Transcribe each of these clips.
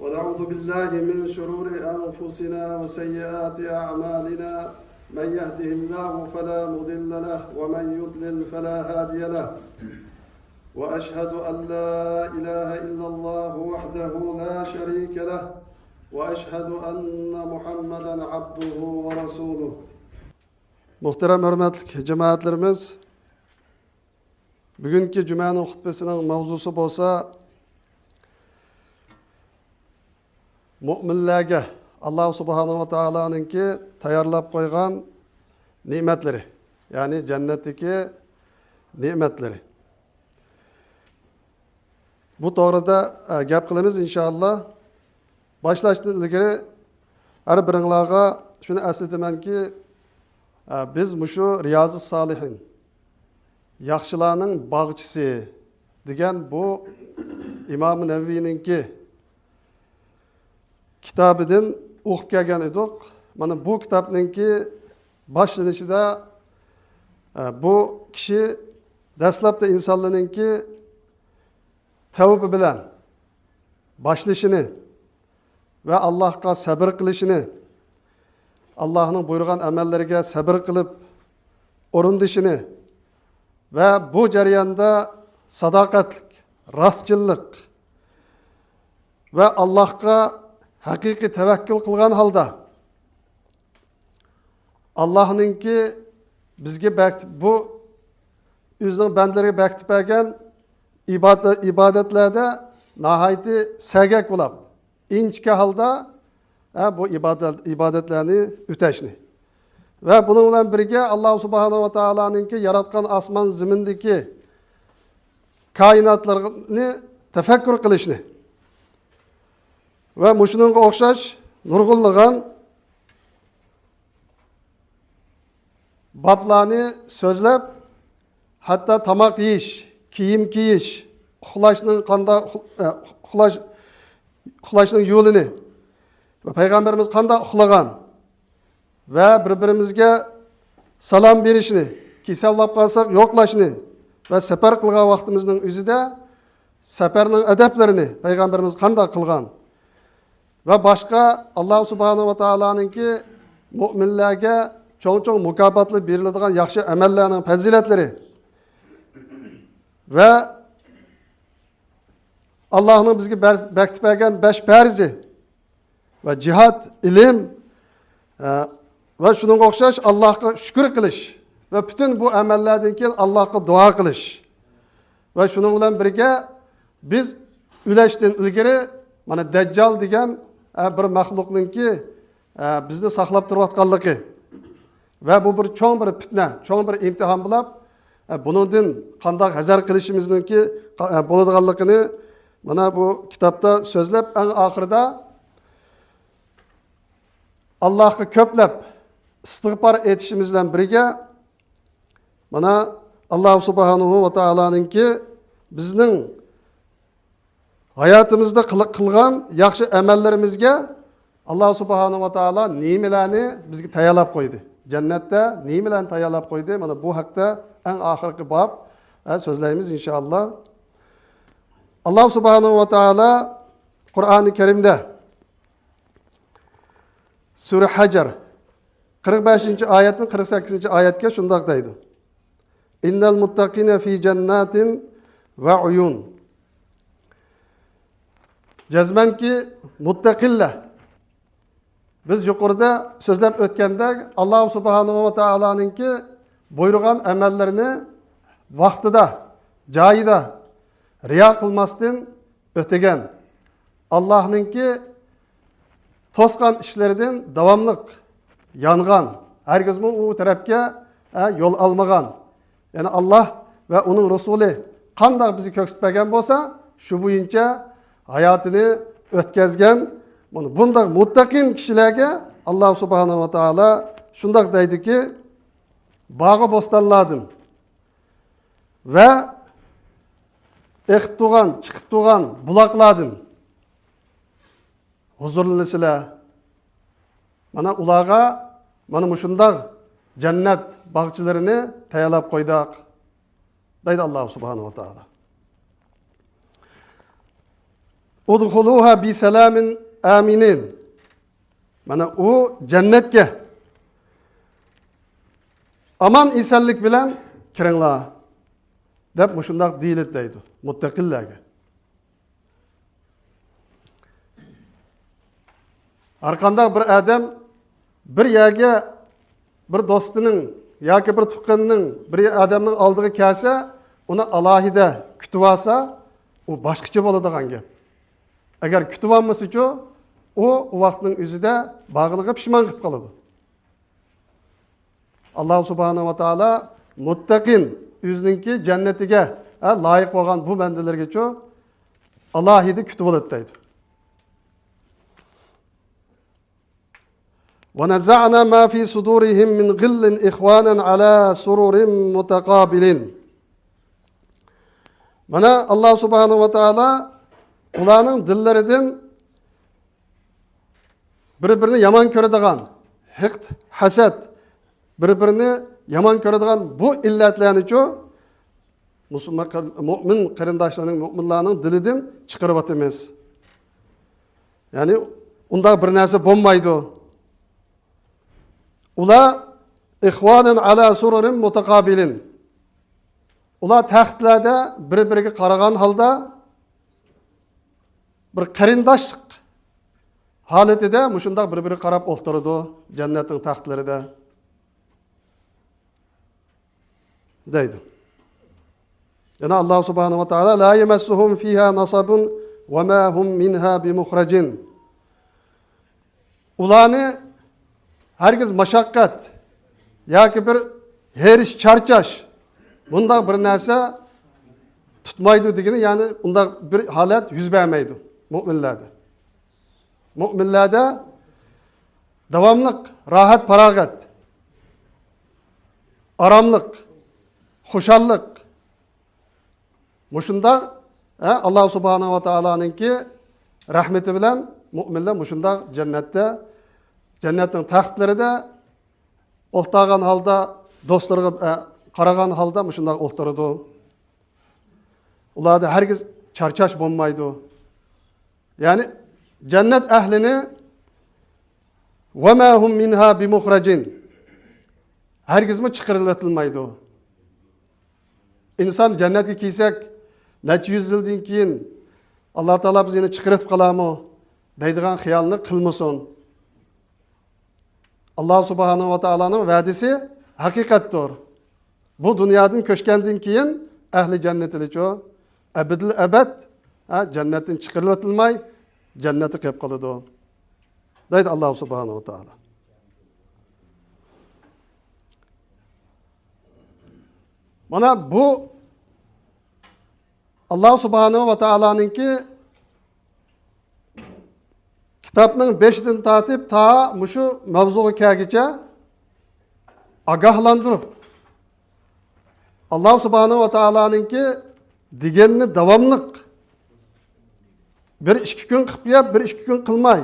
ونعوذ بالله من شرور أنفسنا وسيئات أعمالنا من يهده الله فلا مضل له ومن يضلل فلا هادي له وأشهد أن لا إله إلا الله وحده لا شريك له وأشهد أن محمدا عبده ورسوله. Muhterem hürmetli cemaatlerimiz, bugünkü Cuma'nın hutbesinin mavzusu bolsa müminlerge Allah subhanahu wa ta'ala'nınki tayarlap koygan nimetleri, yani cennetteki nimetleri. Bu doğruda gap kılımız inşallah. Başlaştığından ilgili her birinlarga şunu esletemen ki biz muşu Riyazi Salihin, yaxşılarning bağçısı degan bu İmam-ı Nevevi'ninki kitabıdan o'qib kelgan edik. Mana bu kitapninki boshlanishida bu kishi dastlabda insonlarninki tavba bilan boshlashini ve Allah'a sabr qilishini, Allah'ın buyurgan amelleriga sabr qilib o'rindishini ve bu jarayonda sadoqatlik, rostchilik ve Allah'a haqiqiy tavakkul qilgan holda Allah'ınki bizga bu o'zining bandalariga bekitib bergan ibodatlarda nihoyatda sagak bo'lib, inchka holda bu ibadetlerini ütəşni. Ve bununla birlikte Allah subhanahu wa ta'ala'nınki yaratkan asman zimindeki kainatlarını tefekkür kılışni. Ve muşununga okşaş nurgulluğun bablarını sözlep, hatta tamak yiyiş, kiyim giyiş, uxlashning yo'lini ve Peygamberimiz kanda uxlagan ve birbirimizge salam berishni, kesallab qalsak yo'qlashni ve sefer qilgan vaqtimizning o'zida seferning adablarini Peygamberimiz kanda qilgan ve başka Allah subhanahu wa ta'ala'nınki müminlerge çoğun mukabbatlı beriladigan yaxshi amallarning fazilatları ve Allah'ın bizge bekitib bergan 5 farzi ve cihat, ilim ve şunun o'xshash Allah'a şükür qilish ve bütün bu amellerden keyin Allah'a dua qilish ve şunun bilan birge biz ulashdan ilgari mana Dajjal degan bir maxluqninki bizni saqlab turayotganligi ve bu bir cho'ng bir fitna, cho'ng bir imtihon bo'lib, buningdan qanday hazar qilishimizningki bo'ladiganligini mana bu kitapta sözlep en ahırda Allah'ı köplep istig'for etishimizle birge mana Allah subhanahu wa ta'ala'nınki bizning hayatımızda kılgan yaxshi amallerimizge Allah subhanahu wa ta'ala nimelerni bizge tayyorlab qo'ydi. Cennette nimelerni tayyorlab qo'ydi. Mana bu haqda en ahirgi bab sözlerimiz inşallah. Allah subhanahu wa ta'ala Kur'an-ı Kerim'de Sure Hacer 45. ayetin 48. ayetke şundak deydi. İnnel muttakine fi cennetin ve uyun. Cezmen ki muttakille. Biz yukarıda sözlep ötkende Allah subhanahu wa ta'ala'nınki buyurgan emellerini vaktida, cayida riya qilmasdan ötegen. Allah'ınki tosqan işlerden davamlık, yangan, herkes bu tarafga yol almagan. Yani Allah ve onun Resulü qanday bizi köksütpegen bolsa, şu boyunca hayatını ötkazgan. Bunday muttaqin kişilerge Allah subhanahu wa ta'ala şundak deydi ki, bağı bostanladım ve ekip tuğan, çıkıp tuğan bulakladın. Huzurlulisile. Mana ulağa, mana muşundaq cennet bağçılarını tayyorlab qo'ydik. Deydi Allah subhanahu wa ta'ala. Udhuluha bi salamin aminin. Mana u cennetke aman esenlik bilen kiringlar deb mushundaq deyilit deydi muttaqillarga. Arqandaq bir adam bir yerga bir do'stining yoki bir tuqqanining bir odamning oldiga kelsa, uni alohida kutib olsa, u boshqacha bo'ladigan gap. Agar kutib olmasa-chi, u vaqtning o'zida bag'liga pishman qilib qoladi. Alloh subhanahu va taolo muttaqin o'zininki jannatiga loyiq bo'lgan bu bandalarga-chi alohida kutib oladi deydi. وَنَزَعْنَا مَا فِي صُدُورِهِمْ مِنْ غِلٍّ إِخْوَانًا عَلَى سُرُرٍ مُتَقَابِلٍ. Mana Allah subhanahu wa ta'ala ularning dillaridan bir-birini yomon ko'radigan, hiqd, hasad, bir-birini yomon ko'radigan bu illatlarni mu'min qarindoshlarning, mu'minlarning dilidan chiqarib o'tamiz. Ya'ni unda bir narsa bo'lmaydi. Ular ihvanan ala sururin mutaqabilin. Ular taxtlarda bir-biriga qaragan holda bir qarindoshlik holatida mushundaq bir-biriga qarab o'tiradi jannatning taxtlarida. deydi. Yana Allah subhanahu wa ta'ala la yemassuhum fiha nasabun ve ma hum minha bimukhrajin. Ularni herkes mashaqqat yoki bir herish charchash bundaq bir narsa tutmaydi degani, ya'ni undaq bir holat yuz bermaydi mu'minlarda. Mu'minlarda davomliq rohat farog'at, aromlik, xushallik mushundaq Allah subhanahu wa ta'alaninki rahmeti bilan mu'minlar mushundaq jannatda, jannatning taxtlarida o'ltagan holda, do'stlarga qaragan holda mushundaq o'ltiradi. Ularda herkes charchash bo'lmaydi. Ya'ni jannat ahlini va ma hum minha bimukhrajin. Herkesmi chiqarilib o'tilmaydi. İnsan jannatga kelsak, necha yuz yildan keyin Alloh taolo bizni chiqarib qoladimi deydigan xiyolni qilmasin. Alloh subhanahu va taoloning va'dasi haqiqatdir. Bu dunyodan ko'chgandan keyin ahli jannatlicho abadil abad jannatdan chiqarib o'tilmay jannatga kelib qoladi. Deydi Alloh subhanahu va taolo. Mana bu Allah subhanahu wa ta'alaninki kitapning 5dan tartib ta mushu mavzuga kelgicha agahlantirib Allah subhanahu wa ta'alaninki deganni davomliq bir 2 kun qilib qo'yib, bir 2 kun qilmay,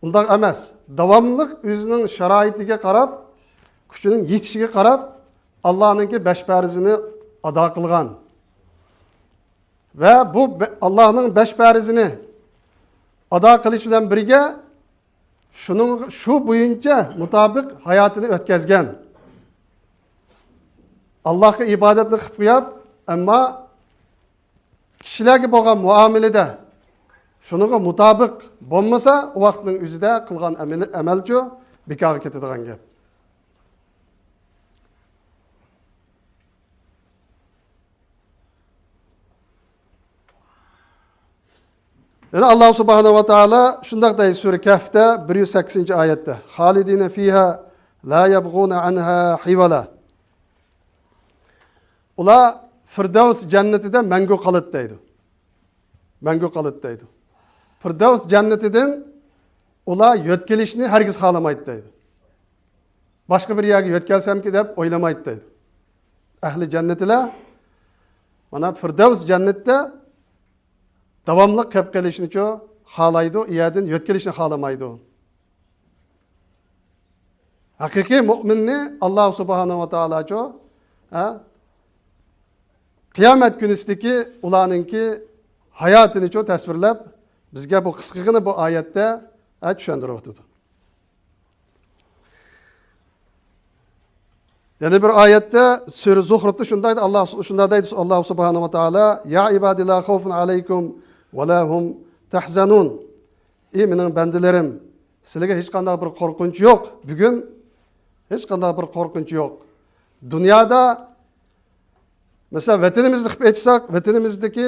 undaq emas. Davomliq o'zining sharoitiga qarab, kuchining yetishiga qarab Allah'ınki 5 farzini ado qilgan. Ve bu Allah'ın 5 farzini ado qilish bilan birga shu bo'yicha mutabık hayotini o'tkazgan. Allohga ibodatni qilib qo'yib, ammo kishilarga bo'lgan muomalada shunga mutabık bo'lmasa, o vaqtning o'zida qilgan amalchi bekorga ketadigan gap. Yani Allah subhanahu wa ta'ala şundak deydi Sure Kahf'te 108. ayette. Halidine fiha la yabğuna anha hivala. Ula Firdevs cennetide mengu kalıt deydi. Mengu kalıt deydi. Firdevs cennetinden ula yötkelişini herkes halamaydı deydi. Başka bir yerge yötkelsem ki deyip oylamaydı deydi. Ehli cennetile mana Firdevs cennette davomli qilib kelishni xohlaydi, iyadin yo'tkelishni xohlamaydi. Haqiqiy mu'minni Alloh subhanahu va taolo qiyomat kunisidagi ularningki hayotini tasvirlab bizga bu qisqagina bu oyatda tushuntiryapti. Yana bir oyatda sura Zuhrufda shunday deydi Alloh subhanahu va taolo: "Ya ibadi la xawfun alaykum va la hum tahzanun." Ey mening bandalarim, sizlarga hech qanday bir qo'rqinch yo'q. Bugun hech qanday bir qo'rqinch yo'q. Dunyoda mesela vatanimizni qilib aytsak, vatanimizdagi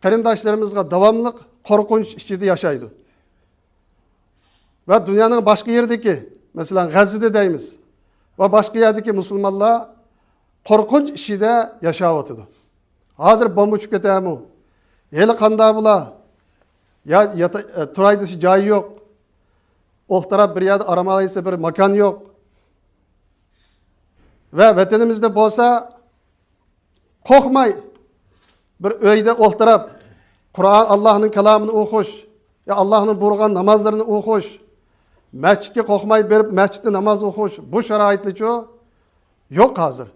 qarindoshlarimizga davomli qo'rqinch ichida yashaydi. Va dunyoning boshqa yeridagi, masalan, G'azada deymiz, va boshqa yerdagi musulmonlar qo'rqinch ichida yashayotdi. Hozir bomba tushib ketadimi? Hali qanday bular? Ya turaydigan joyi yo'q. O'ltirib bir yerda aramaysa bir makon yo'q. Va vatanimizda bo'lsa qo'rqmay bir uyda o'ltirib Qur'on Allohning kalomini o'qish, ya Allohning buyurgan namozlarini o'qish, masjidga qo'rqmay berib masjidda namoz o'qish, bu sharoitlicha yo'q hozir.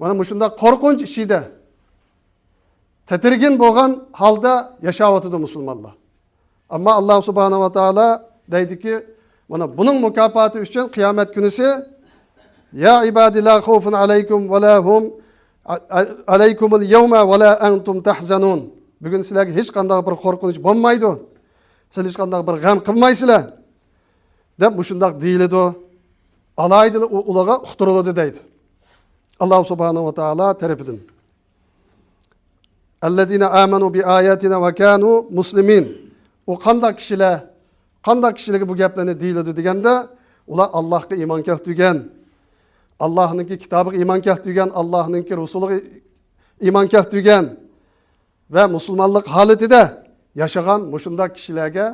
Mana shunda qo'rqinch ichida tetirgin bo'lgan holda yashayotdi musulmonlar. Ammo Alloh subhanahu va taolo deydiki, mana buning mukofoti uchun qiyomat kunisi ya ibadi la xawfun alaykum va la hum alaykumul yawma va la antum tahzanun. Bugun sizlarga hech qanday bir qo'rqinch bo'lmaydi. Siz hech qanday bir g'am qilmaysizlar. deb shundoq deyiladi. Alaydi ularga uqtiriladi deydi. Alloh subhanahu va taolo tarafidan. Allazina amanu bi ayatina va kanu muslimin. O qanday kishilarga bu gaplarni deyiladi deganda, ular Allohga iymon keltirgan, Allohning kitobiga iymon keltirgan, Allohning rasuliga iymon keltirgan va musulmonlik holatida yashagan mushunday kishilarga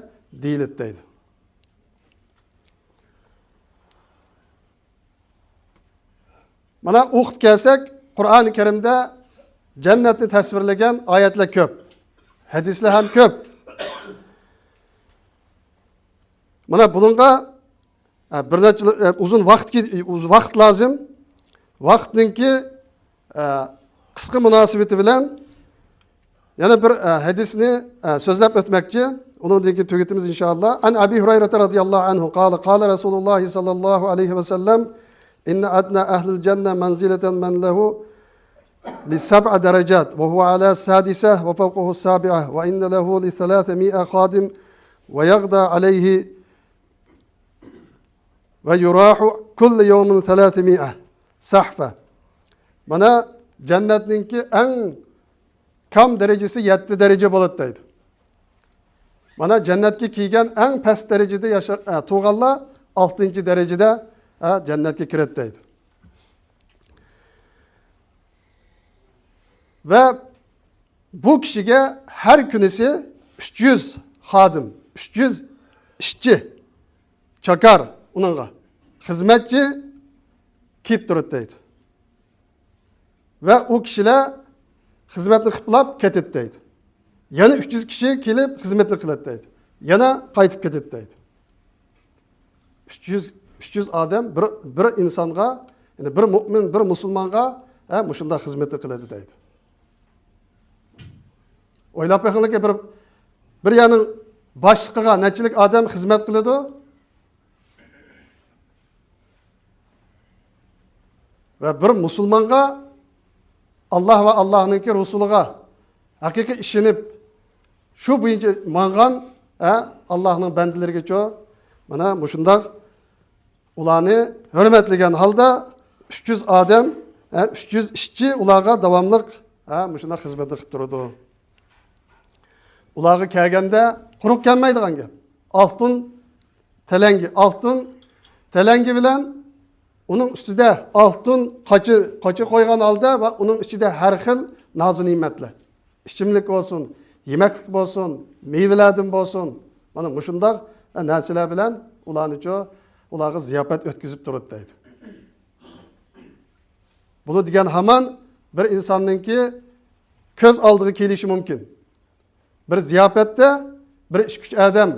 deyiladi deydi. Mana o'qib kelsak, Qur'oni Karimda jannatni tasvirlagan oyatlar ko'p, hadislar ham ko'p. Mana bunga bir necha uzun vaqt lozim. Vaqtninki qisqa munosabati bilan yana bir hadisni so'zlab o'tmoqchi. Undan keyin tugatamiz inshaalloh. An Abi Hurayra radhiyallohu anhu qala Rasululloh sallallohu alayhi va sallam inna adna ahlil janna manzilatan man lahu لسبع درجات وهو على السادسة وفوقه السابعة وإن له ل300 خادم ويغدى عليه ويراح كل يوم 300 صحفة. Mana jannatninki eng kam derecesi 7 derece bo'ladi deydi. Mana jannatga kelgan eng past darajada tug'anlar 6 derecede jannatga kiradi deydi. Ve bu kişiye her günüsü 300 hadim, 300 işçi, çakar onunla, hizmetçi kip durut deydi. Ve o kişiler hizmetini kıplap ketit deydi. Yana 300 kişi kelip hizmetini kılat deydi. Yana kaytıp ketit deydi. 300 adam bir insanga, yani bir mümin, bir musulmanga muşunda hizmetini kıladı deydi. Oylab baxınlık bir yanın başlıqıga neçilik adam hizmet kılıdı. Ve bir musulmanga Allah ve Allah'ın Resuluga hakiki işinip şu boyunca mangan Allah'ın bendilerine çoğu bana muşundaq ulanı hürmetligen halda 300 adam 300 işçi ulağa davamlıq muşundaq hizmetini qilib turdu. Ulağı kelgende quruq kelmaydigan gap. Altın telengi bilen onun üstüde altın qaçı qo'ygan holda va onun içinde her xil nozu ne'matlar. İchimlik bo'lsin, yemeklik bo'lsin, meyvelerden bo'lsin. Mana mushundaq narsalar bilan ularga ziyofat o'tkazib turadi deydi. Bunu degan hamon bir insonningki ko'z oldiga kelishi mumkin. Bir ziyofatda bir ish kuch adam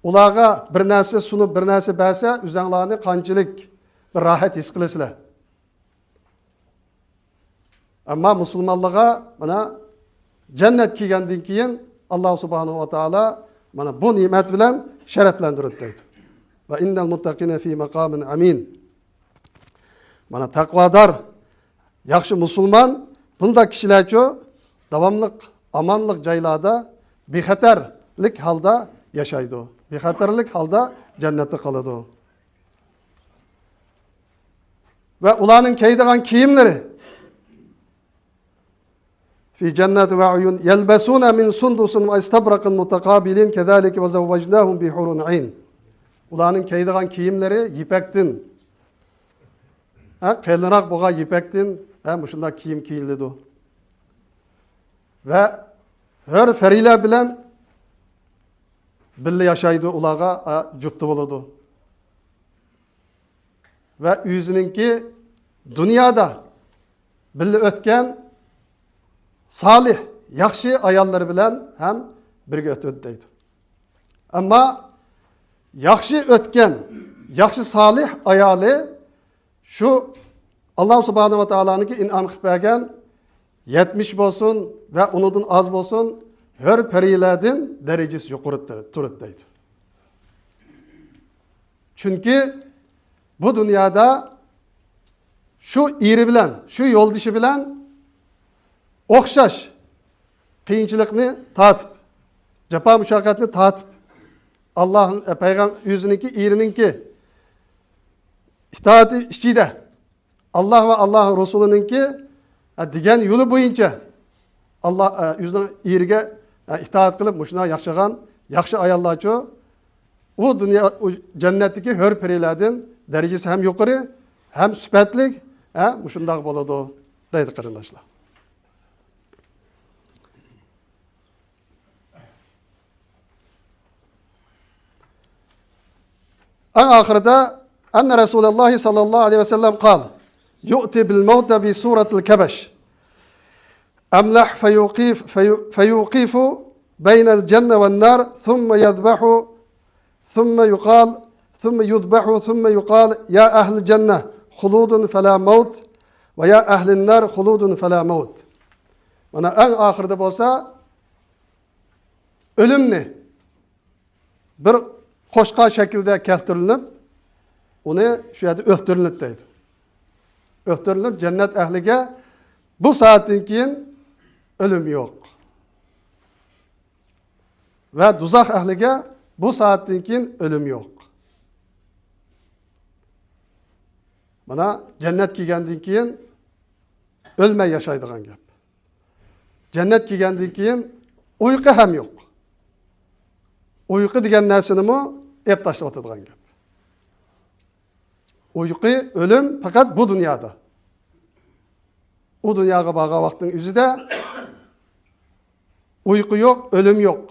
ularga bir narsa sunib bir narsa bersa, o'zinglarni qanchalik bir rohat his qilasizlar. Ammo musulmonlarga mana jannat kelgandan keyin Allah subhanahu wa ta'ala mana bu nimet bilen şereflendirir deydi. Ve innel muttakine fi makamin amin. Mana takvadar, yaxşı musulman, bunda kişilerço davamlık, amanlık caylarda bexatarlik halda yaşaydı. Bexatarlik halda cennette kaladı. Ve ulanın keydiğen kiyimleri fi cennet ve uyun yelbesuna min sundusun ve istabraqın mutakabilin kezalike ve zavvacnahum bi hurun ayn. Ulanın keydiğen kiyimleri yipektin. Qeylinak boğa yipektin, muşunda kiyim kiyildi. Ve her feriyle bilen birlikte yaşaydı ulağa cüptü buludu. Ve yüzününki dünyada birlikte ötken salih, yaxşı ayalları bilen hem birge ötüdü deydi. Ama yaxşı ötken, yaxşı salih ayalı şu Allah subhanahu wa ta'ala'nınki in'am qilib bergan 70 bolsun ve onundan az bolsun her perilerden derecesi yuqori turib deydi. Çünkü bu dünyada şu iri bilen, şu yoldaşı bilen o'xshash qiyinchilikni tatib, jafo mushaqqatni tatib, Allah'ın payg'ambar yüzününki, irininki itoati ichida Allah ve Allah Resulüninki degan yo'li bo'yicha Allah yüzüne iriga itoat qilib, mushuna yaxshigan, yaxshi ayollarcha u dünya cennetdagi her perilerden derecesi hem yuqori, hem sifatli, mushundaq bo'ladi deydi qarindoshlar. En ahirde enne Resulullah sallallahu aleyhi ve sellem kal yu'ti bil mevte bi suratil kebeş emlah feyuqifu beynel cenne ve nar thumme yadbahu thumme yudbahu thumme yuqal ya ehli cenne huludun fela mevt ve ya ehlin nar huludun fela mevt. Mana en ahirde bolsa ölümni bir qo'shqa shaklda keltirilib, uni shu yerda o'ltiriladi deydi. O'ltirilib jannat ahliga bu soatdan keyin o'lim yo'q. Va do'zax ahliga bu soatdan keyin o'lim yo'q. Mana jannat kelgandan keyin o'lmay yashaydigan gap. Jannat kelgandan keyin uyqu ham yo'q. Uyqu degan narsanimi ep tashlab o'tadigan gap. Uyqu, o'lim faqat bu dunyoda. U dunyoga borgan vaqtning o'zida uyqu yo'q, o'lim yo'q.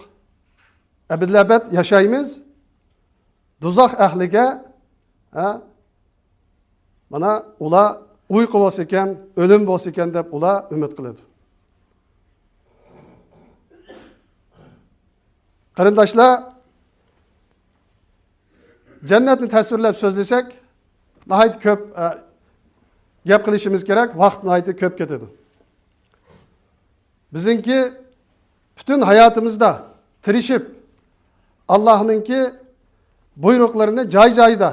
Abadabad yashaymiz. Do'zax ahliga mana ular uyqu bo'lsa ekan, o'lim bo'lsa ekan deb ular umid qiladi. Qarindoshlar, jannatni tasvirlab so'zlasak, nihoyat ko'p gap qilishimiz kerak, vaqt nihoyat ko'p ketadi. Bizinki bütün hayotimizda tirishib Allohninki buyruqlarini joy-joyida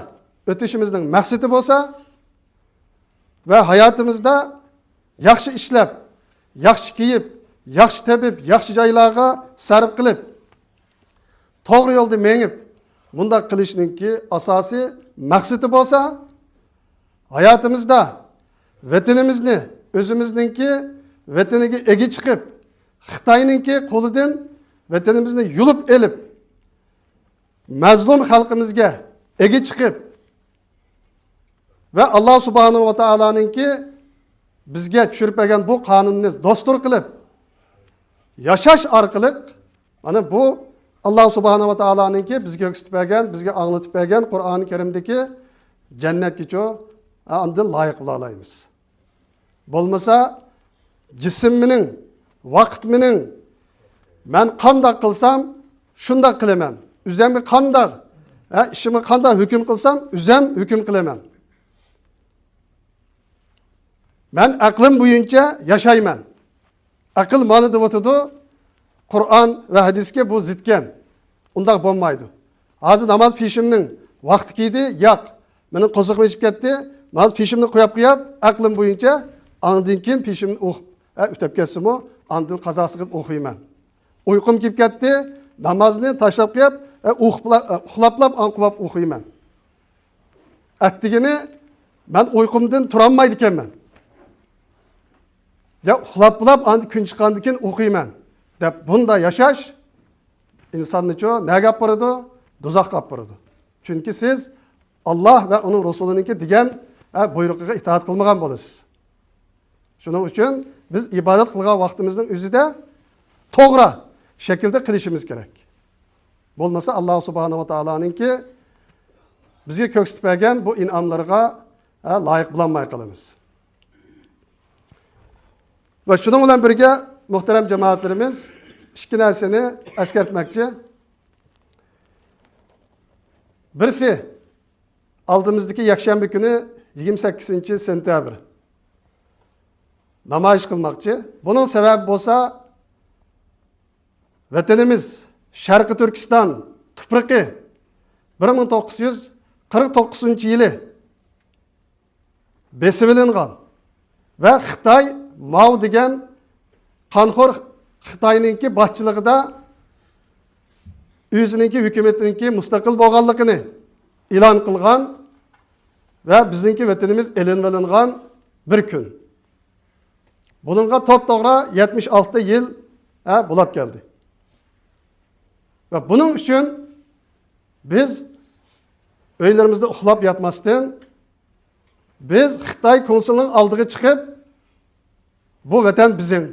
o'tishimizning maqsadi bo'lsa va hayotimizda yaxshi ishlab, yaxshi kiyib, yaxshi tepib, yaxshi joylarga sarf qilib, to'g'ri yo'lda mengib, bunda qilishninki asosiy maqsadi bo'lsa, hayotimizda vatanimizni, o'zimizninki vataniga ega chiqib, Xitoyninki qo'lidan vatanimizni yulib elib, mazlum xalqimizga ega chiqib va Alloh subhanahu va taoloninki bizga tushirib bergan bu qonunni dostur qilib yashash orqali mana bu Allah subhanahu wa ta'ala'nınki bizge öksütüp bergen, bizge anlatıp bergen Kur'an-ı Kerim'deki cennet geço andı layık bulayımız. Bolmasa cisiminin, vaktminin ben kandak kılsam şundak kılemem. Üzemi kandak, işimi kandak hüküm kılsam üzem hüküm kılemem. Ben aklım boyunca yaşayman. Akıl malı dıvıtıdı. Qur'on va hadisga bu zidkan. Undaq bo'lmaydi. Hozir namoz peshimning vaqti keldi, yo'q. Meni qo'ziqim yetib ketdi. Namoz peshimni qo'yib, aqlim bo'yicha andan keyin peshimni o'qib, o'tib ketsimi, andan qazosi qilib o'qiyman. Uyqum kelib ketdi, namozni tashlab qo'yib, uxlab anqib o'qiyman. Attigini men uyqumdan tura olmaydi ekanman. Ya uxlab andi kun chiqqandan keyin o'qiyman deb bunda yashash insonni nega olib boradi? Do'zaxga olib boradi. Chunki siz Alloh va uning rasulininki degan buyrug'iga itoat qilmagan bo'lasiz. Shuning uchun biz ibodat qilgan vaqtimizning o'zida to'g'ri shaklda qilishimiz kerak. Bo'lmasa Alloh subhanahu va taoloninki bizga ko'rsatib bergan bu in'omlarga loyiq bo'lolmay qolamiz. Va shuning bilan birga muhtaram jamoatlarimiz ikki narsani eskartmoqchi. Birisi oldimizdagi yakshanba kuni 28-sentabr namoyish qilmoqchi. Buning sababi bo'lsa vatanimiz Sharqi Turkiston tuprog'i 1949-yili besilingan va Xitoy Mao degan qonxo'r Xitoyninki boshchiligida o'zininki hukumatiniki mustaqil bo'lganligini e'lon qilgan va bizninki vatanimiz elinmalingan bir kun. Buningga to'g'ri 76 yil bo'lib keldi. Va buning uchun biz uylarimizda uxlab yatmasdan biz Xitoy konsulining oldiga chiqib bu vatan bizim.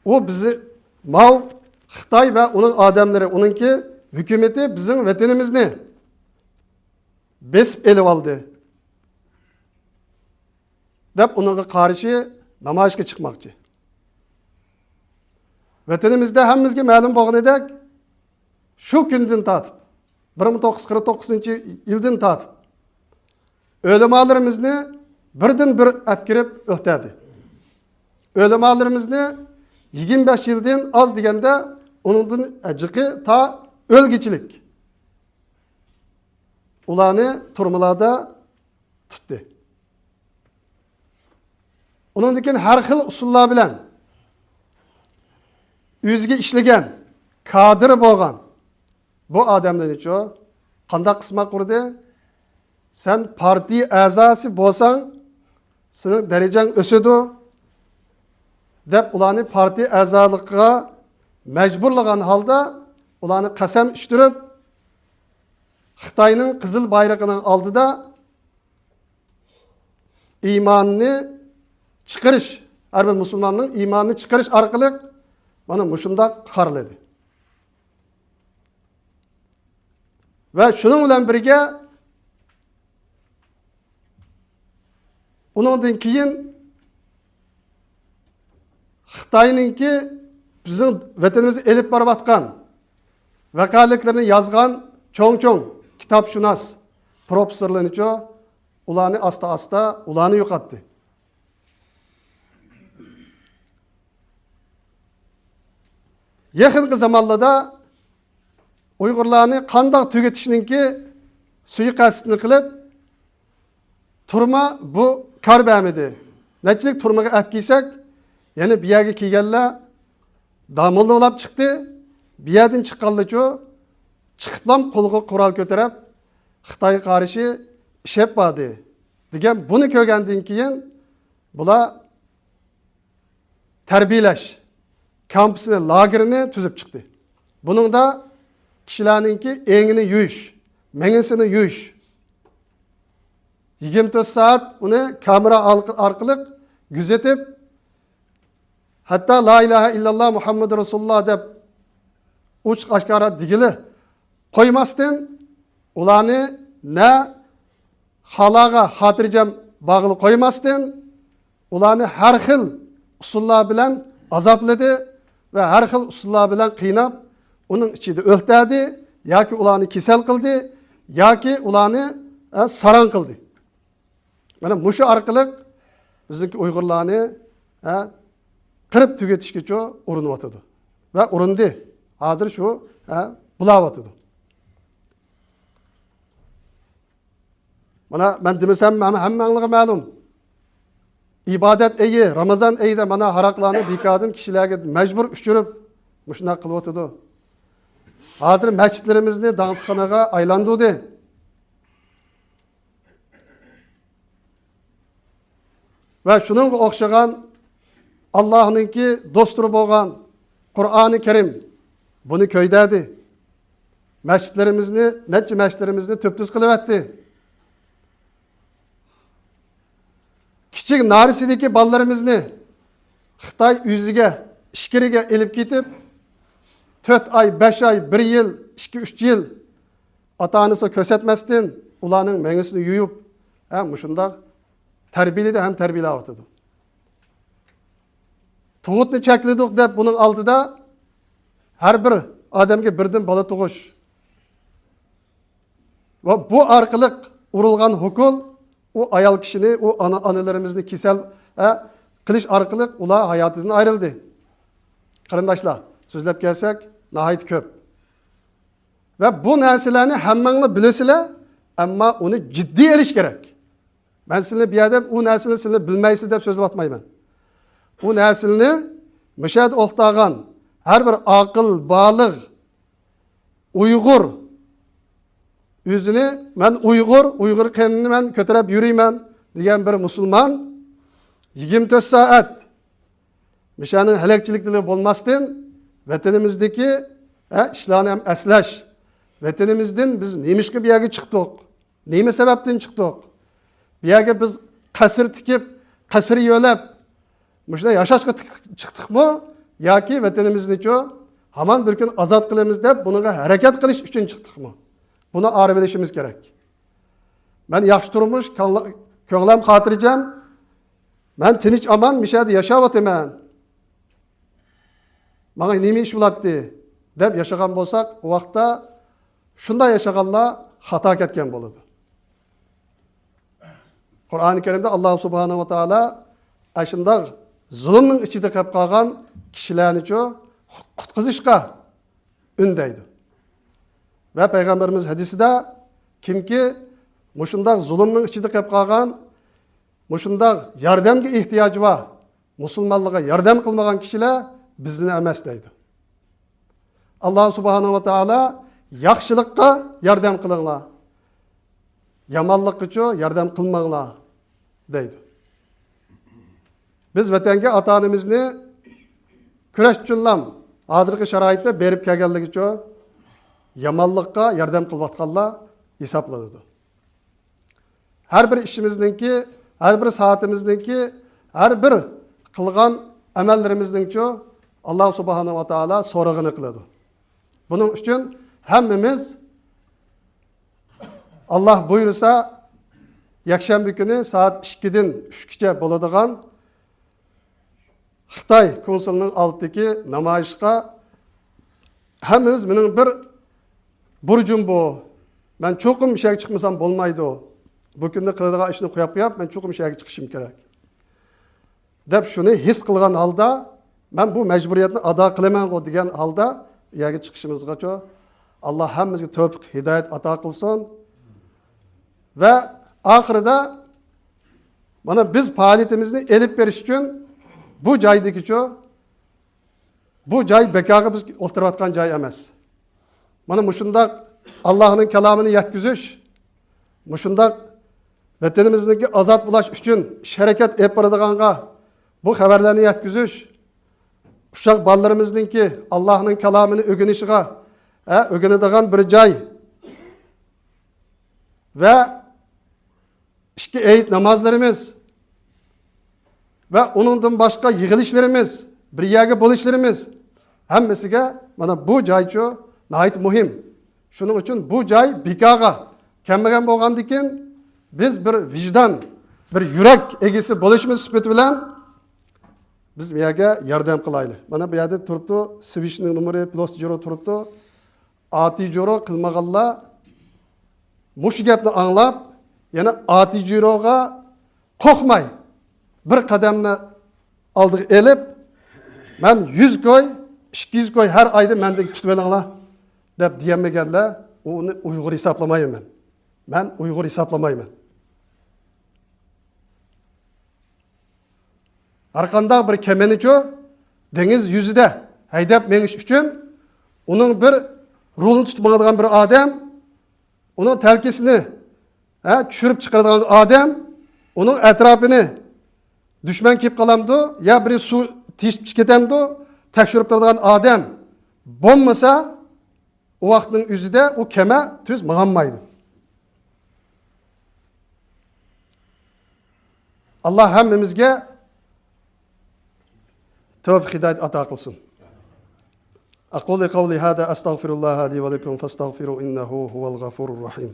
O bizi Mao Xitoy va uning odamlari, uningki hukumati bizning vatanimizni besib elib oldi deb uningga qarshi namoyishga chiqmoqchi. Vatanimizda hammamizga ma'lum bo'lganidek, shu kundan tortib 1949-yildan tortib o'limalarimizni birdan bir apkirib o'tadi. O'limalarimizni 25 yildan az deganda uningdan jiqi ta o'lgichilik. Ularni turmalarda tutdi. Uningdan keyin har xil usullar bilan o'ziga ishlagan, kadr bo'lgan bu odamlarni qanday qismat qurdi? Sen partiya a'zosi bo'lsang, sening darajang o'sadi deb ularni partiya a'zoligiga majburlagan holda ularni qasam ishtirib Xitoyning qizil bayrog'ining oldida iymonini chiqarish, har bir musulmonning iymonini chiqarish orqali mana mushundaq qarladi. Va shuning bilan birga uningdan keyin Xitoyninki bizning vatanimizga elib borayotgan vaqaliklarni yozgan cho'ng-cho'ng kitobshunos professorlarni ularni asta-asta ularni yo'qotdi. Yaqinqi zamonlarda Uyg'urlarni qanday tugatishninki suiqasdini qilib turma bu kar bermedi. Nechilik turmaga olib kelsak, yana bu yerga kelganlar damolni olib chiqdi. Bu yerdan chiqqanlar chiqiblam qo'lga qurol ko'tarib Xitoyga qarshi ishab bordi degan buni ko'rgandan keyin bular tarbiyalash kampusini, lagerini tuzib chiqdi. Buningda kishilarninki engini yuyish, mengisini yuyish, 24 soat uni kamera orqali kuzatib, hatto la ilaha illalloh Muhammad Rasululloh deb uch oshkora digili qo'ymasdan ularni na xaloga xotirjam bog'li qo'ymasdan ularni har xil usullar bilan azobladi va har xil usullar bilan qiynab uning ichida o'ltirdi yoki ularni kasal qildi yoki ularni saran qildi. Mana mushu orqali bizniki Uyg'urlarni qirib tugatishgacha urinyotdi va urindi. Hozir shu bulayotdi. Mana men demesem hammangizga ma'lum. İbadet eyi, Ramazan eyida mana haraqlarni bekadin kishilarga majbur ushtirib mushunday qilyotdi. Hozir masjidlarimizni dansxonaga aylantirdi. Va shuningga o'xshagan Allohninki do'sturi bo'lgan Qur'oni Karim buni ko'ydadi. Necha masjidlarimizni to'ptiz qilyapti. Kichik narisidagi bolalarimizni Xitoy uziga, ishkiriga elib ketib, 4 ay, 5 ay, 1 yil, 2-3 yil ota-onasi ko'rsatmasdan ularning mengisini yuyib, ham shunday tarbiyaladi ham tarbiyalayotdi. Tug'utni chekladik deb buning oldida har bir odamga birdan bola tug'ish va bu orqali urilgan hukm o ayol kishini, o analarimizni kasal qilish orqali ular hayotidan ayrildi. Qarindoshlar, so'zlab kelsak, nihoyat ko'p. Va bu narsalarni hammanglar bilasizlar, ammo uni jiddiy olish kerak. Men sizlarni bu yerda u narsani sizlar bilmaysiz deb so'zlab o'tmayman. Bu narsani mishad o'xtagan har bir aql, baligh Uyg'ur o'zini men Uyg'ur qanini men ko'tarib yurayman degan bir musulmon 24 soat mishaning halakchiliklar bo'lmasdan vatanimizdagi ishlarni ham aslash. Vatanimizdan biz nemishga bu yerga chiqdik? Nima sababdan chiqdik? Bu yerga biz qasr tikib, qasr yo'lab mushunday yashashga chiqdikmi yoki vatanimizni-ku hamon bir kun ozod qilamiz deb buniga harakat qilish uchun chiqdikmi? Buni arab edishimiz kerak. Ben yaxshi turmush, ko'nglim xotirjam, men tinch aman mishada yashayapman. Menga nima ish bo'ladi deb yashagan bo'lsak, o vaqtda shunday yashaganlar xato ketgan bo'ladi. Qur'oni Karimda Alloh subhanahu va taolo ashunday zulmning ichida qolib qolgan kishilarni-ku qutqizishga undaydi. Ve Peygamberimiz hadisida kimki mushunday zulmning ichida qolib qolgan, mushunday yordamga ehtiyoji bor, musulmonlarga yordam qilmagan kishilar bizni emas deydi. Alloh subhanahu va taolo yaxshilikqa yordam qilinglar, yomonlikka yordam qilmanglar deydi. Biz vatanga ota-onamizni kurash uchun hozirgi sharoitda berib kelganligi uchun yomonlikqa yordam qilayotganlar hisoblanadi. Har bir ishimizningki, har bir soatimizningki, har bir qilgan amallarimizning-ku Alloh subhanahu va taolo so'rag'ini qiladi. Buning uchun hammamiz Alloh buyursa yakshanba kuni soat 2 dan 3 gacha bo'ladigan Xitoy konsulining oldidagi namoyishga hammamiz mening bir burcum bu. Ben çokum işe çıkmasam olmaydı o. Bugün de qiladigan ishni qo'yib, men çokum ishga chiqishim kerak. Deb shuni his qilgan holda, men bu majburiyatni ado qilaman degan holda yerga chiqishimizgacha Alloh hammamizga tavfiq, hidoyat ato qilsin. Va oxirida mana biz faoliyatimizni elib berish uchun bu joydagi-ku bu joy bekorga biz o'tirayotgan joy emas. Mana mushundaq Allohning kalomini yetkazish, mushundaq vatanimizdagi ozod bo'lish uchun harakat olib boradiganga bu xabarlarni yetkazish, uşaq bolalarimizningki Allohning kalomini o'rganishiga, o'rganadigan bir joy va ikki ayit namozlarimiz va uningdan boshqa yig'ilishlarimiz, bir yerga bo'lishlarimiz hammasiga mana bu joy-ku nihoyat muhim. Shuning uchun bu joy bekorga kelmagan bo'lgandan keyin biz bir vijdon, bir yurak egisi bo'lishimiz sifati bilan biz bu yerga yordam qilaylik. Mana bu yerda turibdi, switchning nomeri +0 turibdi. AT0 qilmaganlar mush gapni anglab, yana AT0ga qo'rqmay bir qadamni oldiga elib, Ben 100 koy, 200 koy her ayda menden tutib olinglar deb diyemmegenler, onu Uyg'ur hisoblamayman. Ben Uyg'ur hisoblamayman. Arqanda bir kemenicho dengiz yüzüde haydab menish uchun onun bir rolunu tutmaydigan bir adam, onun telkisini tushirib chiqaradigan adam, onun etrafını düşman kelib qolamdi, ya biri suv teshib ketamdi, tekshirib turadigan adam bo'lmasa, o vaqtning o'zida o kema tuz mang'anmaydi. Allah hammamizga tavfiq hidayat ato qilsin. أقول قولي هذا أستغفر الله لي ولكم فاستغفروا إنه هو الغفور الرحيم